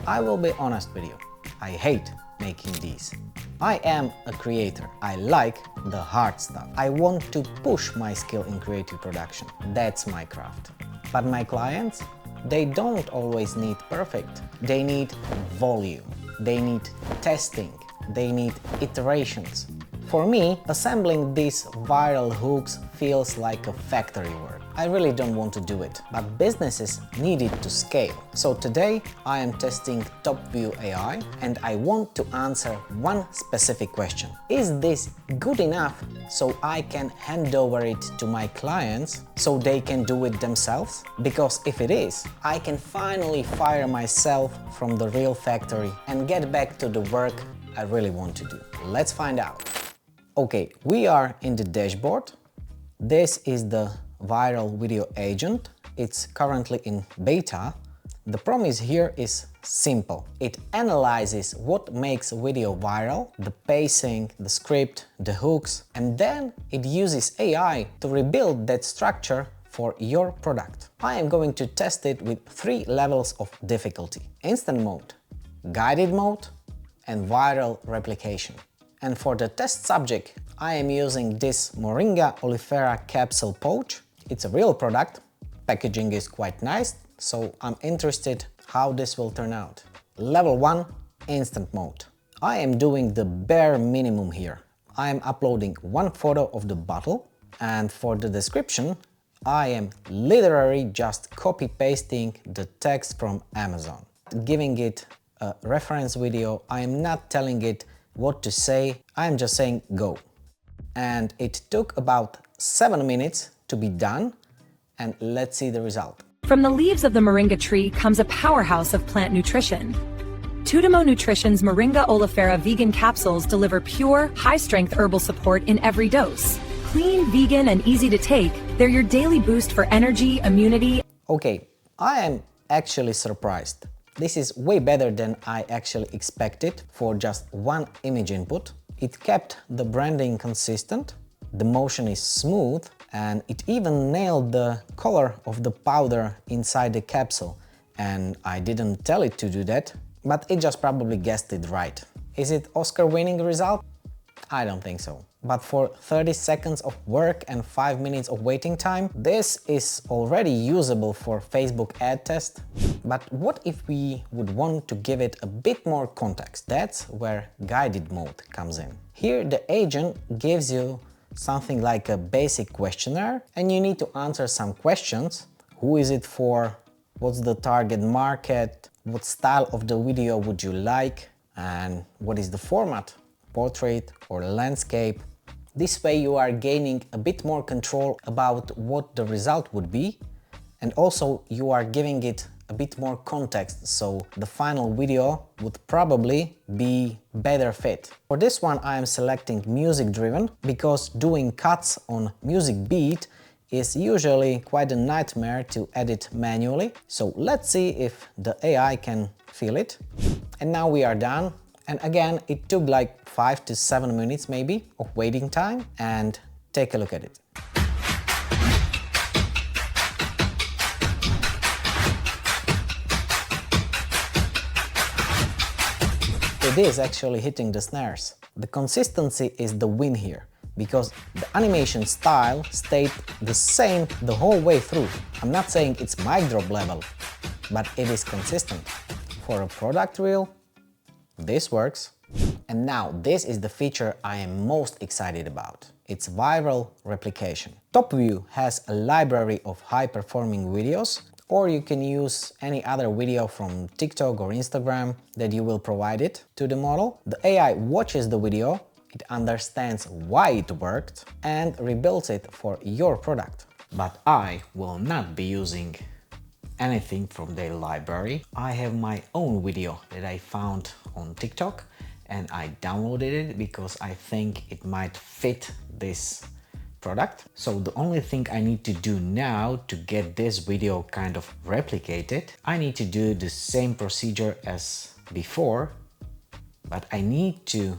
I will be honest with you, I hate making these. I am a creator. I like the hard stuff. I want to push my skill in creative production. That's my craft. But my clients, they don't always need perfect. They need volume. They need testing. They need iterations. For me, assembling these viral hooks feels like a factory work. I really don't want to do it, but businesses need it to scale. So today I am testing Topview.ai and I want to answer one specific question. Is this good enough so I can hand over it to my clients so they can do it themselves? Because if it is, I can finally fire myself from the real factory and get back to the work I really want to do. Let's find out. Okay, we are in the dashboard. This is the viral video agent. It's currently in beta. The promise here is simple. It analyzes what makes video viral, the pacing, the script, the hooks, and then it uses AI to rebuild that structure for your product. I am going to test it with 3 levels of difficulty: instant mode, guided mode, and viral replication. And for the test subject, I am using this Moringa oleifera capsule pouch. It's a real product. Packaging is quite nice, so I'm interested how this will turn out. Level 1, instant mode. I am doing the bare minimum here. I am uploading one photo of the bottle, and for the description, I am literally just copy-pasting the text from Amazon. Giving it a reference video, I am not telling it what to say, I am just saying go. And it took about 7 minutes to be done, and let's see the result. From the leaves of the moringa tree comes a powerhouse of plant nutrition. Tudemo Nutrition's Moringa oleifera vegan capsules deliver pure, high-strength herbal support in every dose. Clean, vegan, and easy to take, they're your daily boost for energy, immunity. Okay, I am actually surprised. This is way better than I actually expected for just one image input. It kept the branding consistent, the motion is smooth, and it even nailed the color of the powder inside the capsule. And I didn't tell it to do that, but it just probably guessed it right. Is it Oscar-winning result? I don't think so. But for 30 seconds of work and 5 minutes of waiting time, this is already usable for Facebook ad test. But what if we would want to give it a bit more context? That's where guided mode comes in. Here the agent gives you something like a basic questionnaire and you need to answer some questions. Who is it for? What's the target market? What style of the video would you like? And what is the format? Portrait or landscape. This way you are gaining a bit more control about what the result would be, and also you are giving it a bit more context, so the final video would probably be better fit. For this one I am selecting music driven because doing cuts on music beat is usually quite a nightmare to edit manually. So let's see if the AI can feel it. And now we are done. And again, it took like 5 to 7 minutes maybe of waiting time, and take a look at it. It is actually hitting the snares. The consistency is the win here, because the animation style stayed the same the whole way through. I'm not saying it's mic drop level, but it is consistent. For a product reel, this works. And now this is the feature I am most excited about. It's viral replication. Topview has a library of high-performing videos, or you can use any other video from TikTok or Instagram that you will provide it to the model. The AI watches the video, it understands why it worked, and rebuilds it for your product. But I will not be using anything from their library. I have my own video that I found on TikTok and I downloaded it because I think it might fit this product. So the only thing I need to do now to get this video kind of replicated, I need to do the same procedure as before, but I need to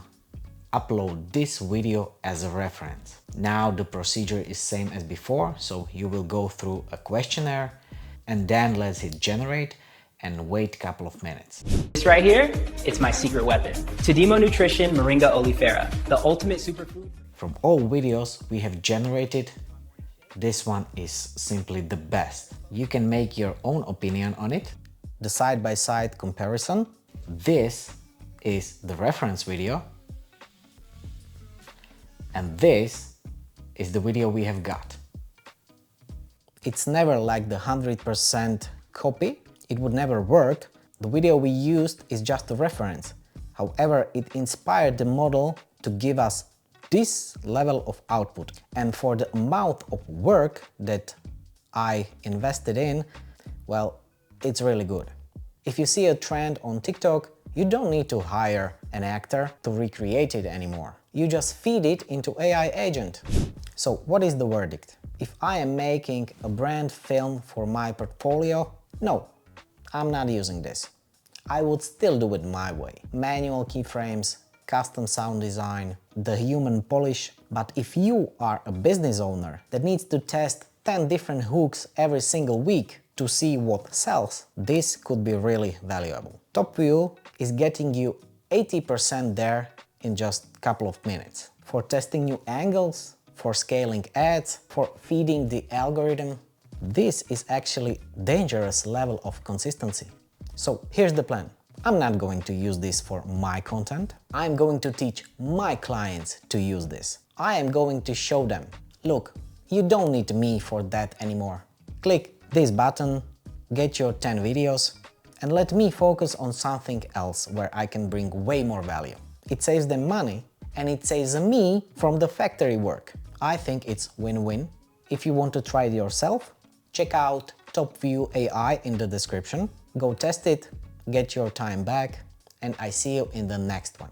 upload this video as a reference. Now the procedure is same as before, so you will go through a questionnaire and then let's hit generate, and wait a couple of minutes. This right here, it's my secret weapon. Todimo Nutrition Moringa Oleifera, the ultimate superfood. From all videos we have generated, this one is simply the best. You can make your own opinion on it. The side-by-side comparison. This is the reference video. And this is the video we have got. It's never like the 100% copy. It would never work. The video we used is just a reference. However, it inspired the model to give us this level of output. And for the amount of work that I invested in, well, it's really good. If you see a trend on TikTok, you don't need to hire an actor to recreate it anymore. You just feed it into AI agent. So what is the verdict? If I am making a brand film for my portfolio, no, I'm not using this. I would still do it my way. Manual keyframes, custom sound design, the human polish. But if you are a business owner that needs to test 10 different hooks every single week to see what sells, this could be really valuable. Topview is getting you 80% there in just a couple of minutes. For testing new angles, for scaling ads, for feeding the algorithm, this is actually dangerous level of consistency. So here's the plan. I'm not going to use this for my content. I'm going to teach my clients to use this. I am going to show them, look, you don't need me for that anymore. Click this button, get your 10 videos, and let me focus on something else where I can bring way more value. It saves them money and it saves me from the factory work. I think it's win-win. If you want to try it yourself, check out Topview.ai in the description. Go test it, get your time back, and I see you in the next one.